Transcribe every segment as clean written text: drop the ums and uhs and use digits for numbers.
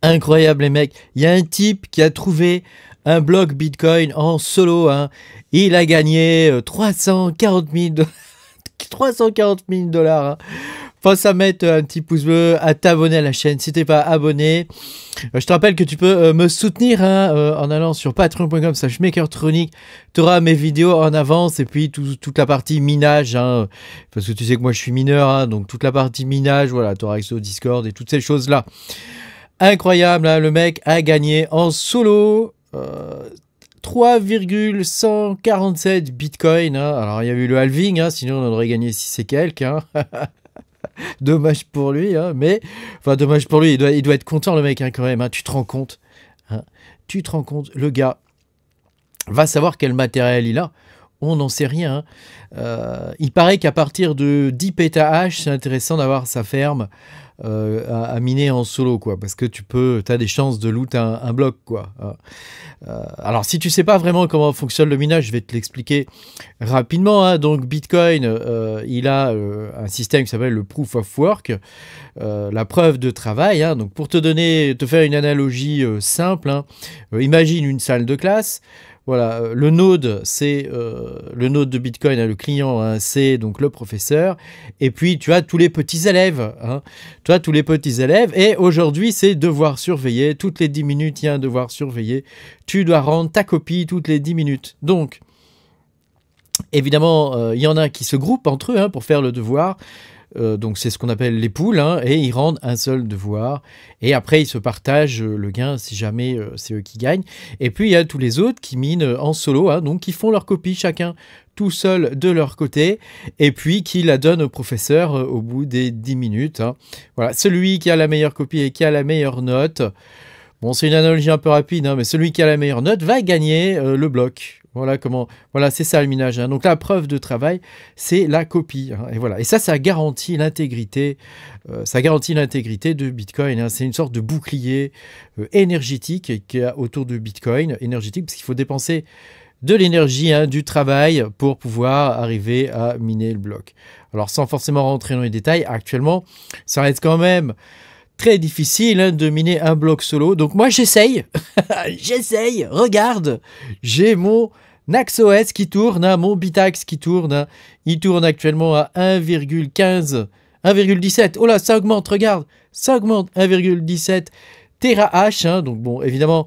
Incroyable les mecs. Il y a un type qui a trouvé un bloc Bitcoin en solo. Hein. Il a gagné 340 000 $. Hein. Pense à mettre un petit pouce bleu, à t'abonner à la chaîne si t'es pas abonné. Je te rappelle que tu peux me soutenir en allant sur patreon.com/makertronic. Tu auras mes vidéos en avance et puis toute la partie minage. Hein, parce que tu sais que moi je suis mineur, hein, donc toute la partie minage, voilà, tu auras accès au Discord et toutes ces choses-là. Incroyable, hein, le mec a gagné en solo 3,147 Bitcoin. Hein. Alors il y a eu le halving, hein, sinon on aurait gagné 6 et quelques. Hein. Dommage pour lui, hein, mais... Enfin, dommage pour lui, il doit être content, le mec, hein, quand même. Hein, tu te rends compte, hein, tu te rends compte, le gars va savoir quel matériel il a. On n'en sait rien. Hein. Il paraît qu'à partir de 10 pétahash, c'est intéressant d'avoir sa ferme à miner en solo, quoi, parce que tu as des chances de loot un bloc, quoi. Alors, si tu sais pas vraiment comment fonctionne le minage, je vais te l'expliquer rapidement. Hein. Donc, Bitcoin, il a un système qui s'appelle le Proof of Work, la preuve de travail. Hein. Donc, pour te faire une analogie simple, hein, imagine une salle de classe. Voilà, le node, c'est le node de Bitcoin, hein, le client, hein, c'est donc le professeur. Et puis, tu as tous les petits élèves. Hein. Tu as tous les petits élèves. Et aujourd'hui, c'est devoir surveiller. Toutes les 10 minutes, il y a un devoir surveiller. Tu dois rendre ta copie toutes les 10 minutes. Donc, évidemment, il y en a qui se groupent entre eux hein, pour faire le devoir. Donc c'est ce qu'on appelle les poules, hein, et ils rendent un seul devoir, et après ils se partagent le gain si jamais c'est eux qui gagnent. Et puis il y a tous les autres qui minent en solo, hein, donc qui font leur copie chacun tout seul de leur côté, et puis qui la donnent au professeur au bout des 10 minutes. Hein. Voilà, celui qui a la meilleure copie et qui a la meilleure note, bon c'est une analogie un peu rapide, hein, mais celui qui a la meilleure note va gagner le bloc. Voilà, c'est ça le minage. Hein. Donc la preuve de travail, c'est la copie. Hein. Et voilà. Et ça garantit l'intégrité. De Bitcoin. Hein. C'est une sorte de bouclier énergétique qu'il y a autour de Bitcoin. Énergétique, parce qu'il faut dépenser de l'énergie, hein, du travail pour pouvoir arriver à miner le bloc. Alors sans forcément rentrer dans les détails, actuellement, ça reste quand même très difficile hein, de miner un bloc solo. Donc moi j'essaye. Regarde, j'ai mon NaxOS qui tourne, hein, mon Bitax qui tourne. Hein. Il tourne actuellement à 1,15, 1,17. Oh là, ça augmente, regarde. Ça augmente, 1,17 terahash. Hein. Donc bon, évidemment,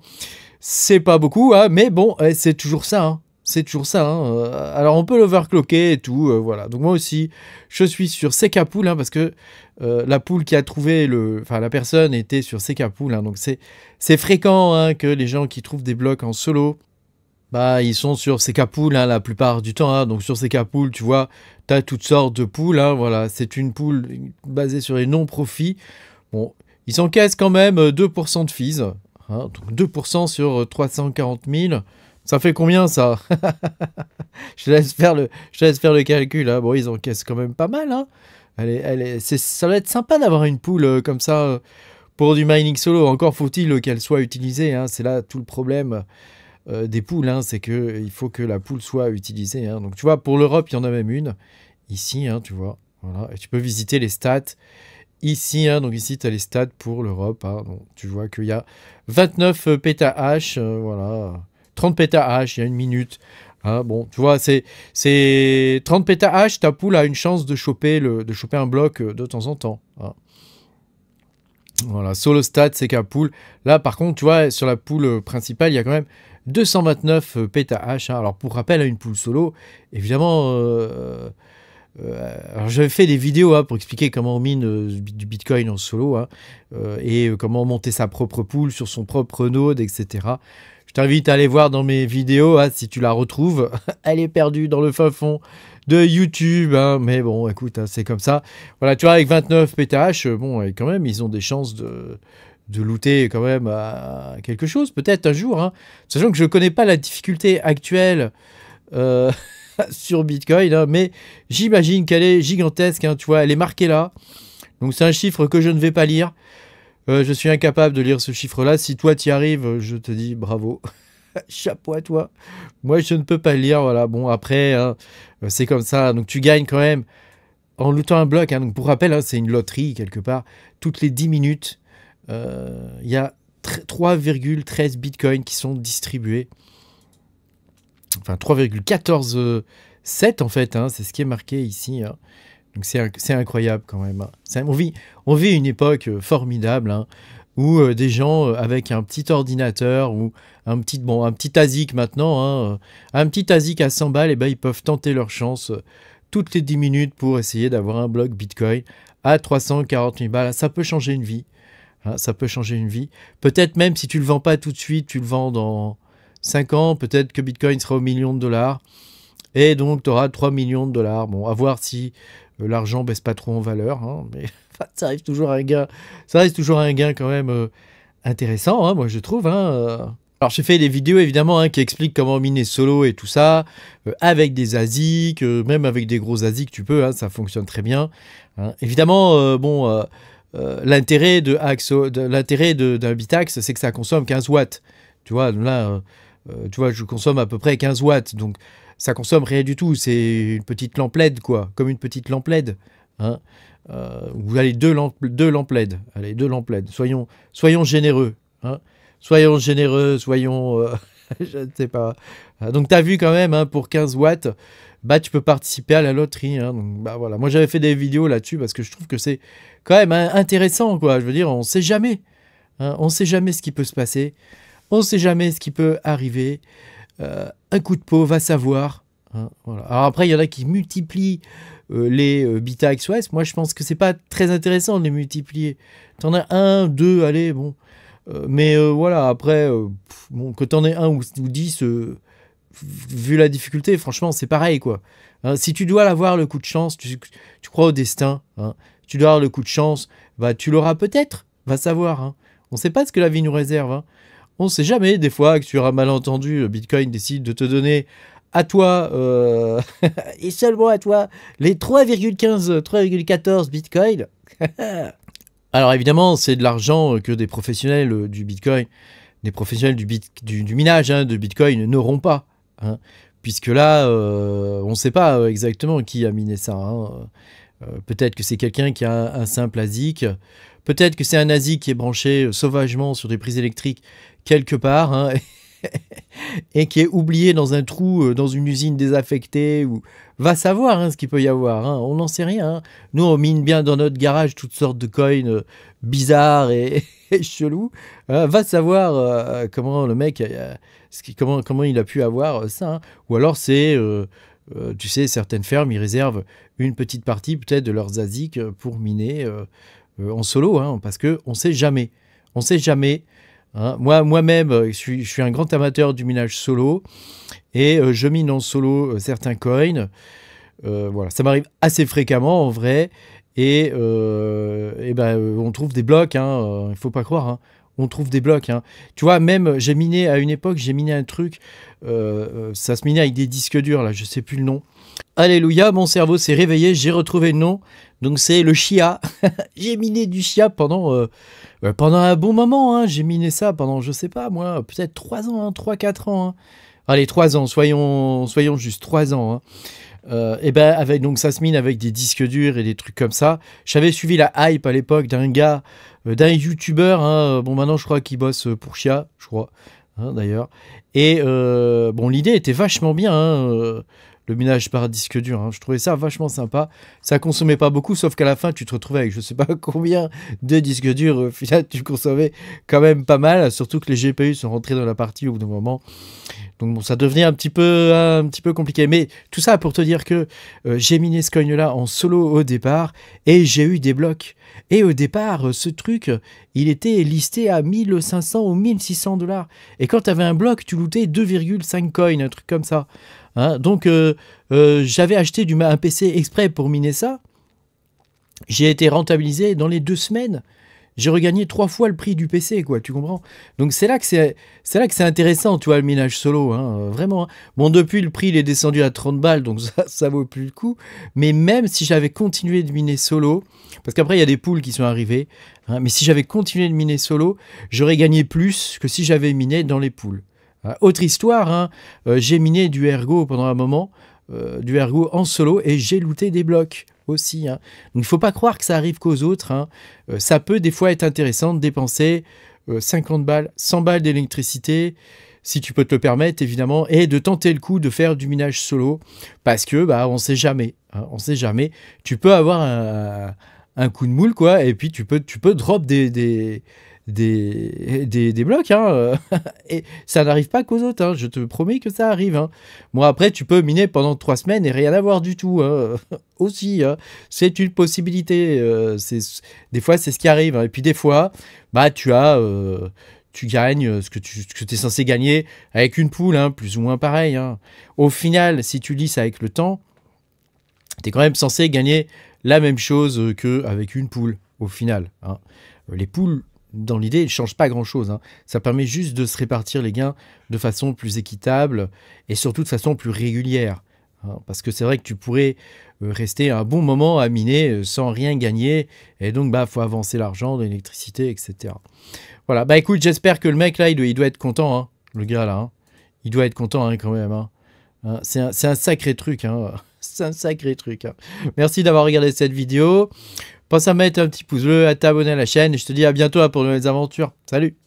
c'est pas beaucoup, hein, mais bon, c'est toujours ça. Hein. C'est toujours ça. Hein. Alors on peut l'overclocker et tout. Voilà. Donc moi aussi, je suis sur Sekapool hein, parce que la pool qui a trouvé la personne était sur Sekapool. Hein, donc c'est fréquent hein, que les gens qui trouvent des blocs en solo, bah ils sont sur Sekapool hein, la plupart du temps. Hein. Donc sur Sekapool, tu vois, tu as toutes sortes de pools. Hein, voilà, c'est une pool basée sur les non-profits. Bon, ils s'encaissent quand même 2% de fees. Hein, donc 2% sur 340 000. Ça fait combien ça? Je te laisse faire le calcul. Hein. Bon, ils encaissent quand même pas mal. Hein. Ça va être sympa d'avoir une pool comme ça pour du mining solo. Encore faut-il qu'elle soit utilisée. Hein. C'est là tout le problème des pools. Hein. C'est qu'il faut que la pool soit utilisée. Hein. Donc tu vois, pour l'Europe, il y en a même une. Ici, hein, tu vois. Voilà. Et tu peux visiter les stats. Ici, hein, donc ici, tu as les stats pour l'Europe. Hein. Donc, tu vois qu'il y a 29 pétahash. Voilà. 30 pétahash, il y a une minute. Hein, bon, tu vois, c'est 30 pétahash, ta pool a une chance de choper un bloc de temps en temps. Hein. Voilà, Solostat, Sekapool. Là, par contre, tu vois, sur la pool principale, il y a quand même 229 pétahash. Hein. Alors, pour rappel, à une pool solo, évidemment... alors j'avais fait des vidéos hein, pour expliquer comment on mine du Bitcoin en solo hein, et comment monter sa propre pool sur son propre node, etc. Je t'invite à aller voir dans mes vidéos hein, si tu la retrouves. Elle est perdue dans le fin fond de YouTube. Hein, mais bon, écoute, hein, c'est comme ça. Voilà, tu vois, avec 29 pétahash, bon, et quand même, ils ont des chances de looter quand même à quelque chose, peut-être un jour. Hein, sachant que je ne connais pas la difficulté actuelle sur Bitcoin, hein, mais j'imagine qu'elle est gigantesque. Hein, tu vois, elle est marquée là. Donc c'est un chiffre que je ne vais pas lire. Je suis incapable de lire ce chiffre-là. Si toi t'y arrives, je te dis bravo. Chapeau à toi. Moi, je ne peux pas le lire. Voilà. Bon, après, hein, c'est comme ça. Donc, tu gagnes quand même en lootant un bloc. Hein. Donc, pour rappel, hein, c'est une loterie quelque part. Toutes les 10 minutes, il y a 3,13 bitcoins qui sont distribués. Enfin, 3,147 en fait, hein, c'est ce qui est marqué ici. Hein. Donc c'est incroyable quand même. Hein. On vit une époque formidable hein, où des gens avec un petit ordinateur ou un petit ASIC maintenant, hein, un petit ASIC à 100 balles, et ben, ils peuvent tenter leur chance toutes les 10 minutes pour essayer d'avoir un bloc Bitcoin à 340 000 balles. Ça peut changer une vie. Hein, ça peut changer une vie. Peut-être même si tu ne le vends pas tout de suite, tu le vends dans 5 ans, peut-être que Bitcoin sera au million de dollars. Et donc, tu auras 3 millions de dollars. Bon, à voir si l'argent baisse pas trop en valeur. Hein, mais ça reste toujours un gain. Ça reste toujours un gain quand même intéressant, hein, moi je trouve. Hein. Alors, j'ai fait des vidéos évidemment hein, qui expliquent comment miner solo et tout ça, avec des ASIC, même avec des gros ASIC, tu peux, hein, ça fonctionne très bien. Hein. Évidemment, l'intérêt d'un Bitaxe, c'est que ça consomme 15 watts. Tu vois, là, je consomme à peu près 15 watts, donc ça consomme rien du tout. C'est une petite lampe LED, quoi, comme une petite lampe LED. Hein. Ou allez, deux lampes LED. Allez, 2 lampes LED. Soyons généreux. Hein. Soyons généreux, je ne sais pas. Donc, tu as vu quand même, hein, pour 15 watts, bah, tu peux participer à la loterie. Hein. Donc, bah, voilà. Moi, j'avais fait des vidéos là-dessus parce que je trouve que c'est quand même intéressant, quoi. Je veux dire, on ne sait jamais. Hein. On ne sait jamais ce qui peut se passer. On ne sait jamais ce qui peut arriver. Un coup de peau, va savoir. Hein. Voilà. Alors après, il y en a qui multiplient les BitaXOS. Moi, je pense que c'est pas très intéressant de les multiplier. Tu en as 1, 2, allez, bon. Mais voilà, après, que tu en aies 1 ou 10, vu la difficulté, franchement, c'est pareil, quoi. Hein, si tu dois avoir le coup de chance, tu crois au destin, hein, tu dois avoir le coup de chance, bah, tu l'auras peut-être, va savoir. Hein. On ne sait pas ce que la vie nous réserve. Hein. On ne sait jamais, des fois, que tu auras mal entendu, Bitcoin décide de te donner à toi, et seulement à toi, les 3,14 Bitcoin. Alors évidemment, c'est de l'argent que des professionnels du Bitcoin, des professionnels du minage hein, de Bitcoin n'auront pas. Hein, puisque là, on ne sait pas exactement qui a miné ça. Hein. Peut-être que c'est quelqu'un qui a un simple ASIC. Peut-être que c'est un ASIC qui est branché sauvagement sur des prises électriques quelque part. Hein, et qui est oublié dans un trou, dans une usine désaffectée. Ou... Va savoir hein, ce qu'il peut y avoir. Hein. On n'en sait rien. Hein. Nous, on mine bien dans notre garage toutes sortes de coins bizarres et chelous. Va savoir comment le mec, comment il a pu avoir ça. Hein. Ou alors c'est, tu sais, certaines fermes, ils réservent une petite partie peut-être de leurs ASIC pour miner en solo. Hein, parce qu'on ne sait jamais. On ne sait jamais. Hein, moi-même, je suis un grand amateur du minage solo et je mine en solo certains coins. Voilà, ça m'arrive assez fréquemment en vrai. Et on trouve des blocs, hein, il ne faut pas croire. Hein, on trouve des blocs. Hein. Tu vois, même, j'ai miné à une époque, j'ai miné un truc, ça se minait avec des disques durs, là, je ne sais plus le nom. Alléluia, mon cerveau s'est réveillé, j'ai retrouvé le nom. Donc c'est le chia. J'ai miné du chia pendant un bon moment. Hein. J'ai miné ça pendant, je sais pas moi, peut-être 3 ans, hein, 3-4 ans. Hein. Allez, 3 ans, soyons juste 3 ans. Hein. Donc ça se mine avec des disques durs et des trucs comme ça. J'avais suivi la hype à l'époque d'un gars, d'un youtubeur. Hein. Bon, maintenant je crois qu'il bosse pour Chia, je crois, hein, d'ailleurs. Et l'idée était vachement bien. Hein, le minage par disque dur. Hein. Je trouvais ça vachement sympa. Ça consommait pas beaucoup, sauf qu'à la fin, tu te retrouvais avec je sais pas combien de disques durs. Au final, tu consommais quand même pas mal, surtout que les GPU sont rentrés dans la partie au bout d'un moment. Donc bon, ça devenait un petit peu compliqué. Mais tout ça pour te dire que j'ai miné ce coin-là en solo au départ et j'ai eu des blocs. Et au départ, ce truc, il était listé à 1500 ou 1600 $. Et quand tu avais un bloc, tu lootais 2,5 coins, un truc comme ça. Hein, donc, j'avais acheté un PC exprès pour miner ça. J'ai été rentabilisé dans les 2 semaines. J'ai regagné 3 fois le prix du PC, quoi, tu comprends? Donc c'est là que c'est intéressant, tu vois, le minage solo, hein, vraiment. Hein. Bon, depuis, le prix, il est descendu à 30 balles, donc ça vaut plus le coup. Mais même si j'avais continué de miner solo, parce qu'après, il y a des poules qui sont arrivées, hein, mais si j'avais continué de miner solo, j'aurais gagné plus que si j'avais miné dans les poules. Autre histoire, hein, j'ai miné du Ergo pendant un moment, du Ergo en solo, et j'ai looté des blocs aussi. Hein. Donc il ne faut pas croire que ça arrive qu'aux autres. Hein. Ça peut des fois être intéressant de dépenser 50 balles, 100 balles d'électricité, si tu peux te le permettre, évidemment, et de tenter le coup de faire du minage solo, parce que, bah, on sait jamais, hein, on sait jamais. Tu peux avoir un coup de moule, quoi, et puis tu peux drop des blocs, hein, et ça n'arrive pas qu'aux autres, hein, je te promets que ça arrive, hein. Moi, après, tu peux miner pendant 3 semaines et rien avoir du tout, hein, aussi, hein. C'est une possibilité, des fois, c'est ce qui arrive, hein. Et puis des fois, bah, tu gagnes ce que tu es censé gagner avec une poule, hein, plus ou moins pareil, hein. Au final, si tu lis ça avec le temps, tu es quand même censé gagner la même chose qu'avec une poule, au final, hein. Les poules, dans l'idée, ne changent pas grand-chose, hein. Ça permet juste de se répartir les gains de façon plus équitable et surtout de façon plus régulière, hein. Parce que c'est vrai que tu pourrais rester un bon moment à miner sans rien gagner. Et donc, bah, faut avancer l'argent, de l'électricité, etc. Voilà, bah écoute, j'espère que le mec là, il doit être content, hein, le gars là, hein. Il doit être content, hein, quand même, hein. Hein, c'est un sacré truc, hein. C'est un sacré truc, hein. Merci d'avoir regardé cette vidéo. Pense à mettre un petit pouce bleu, à t'abonner à la chaîne et je te dis à bientôt pour de nouvelles aventures. Salut!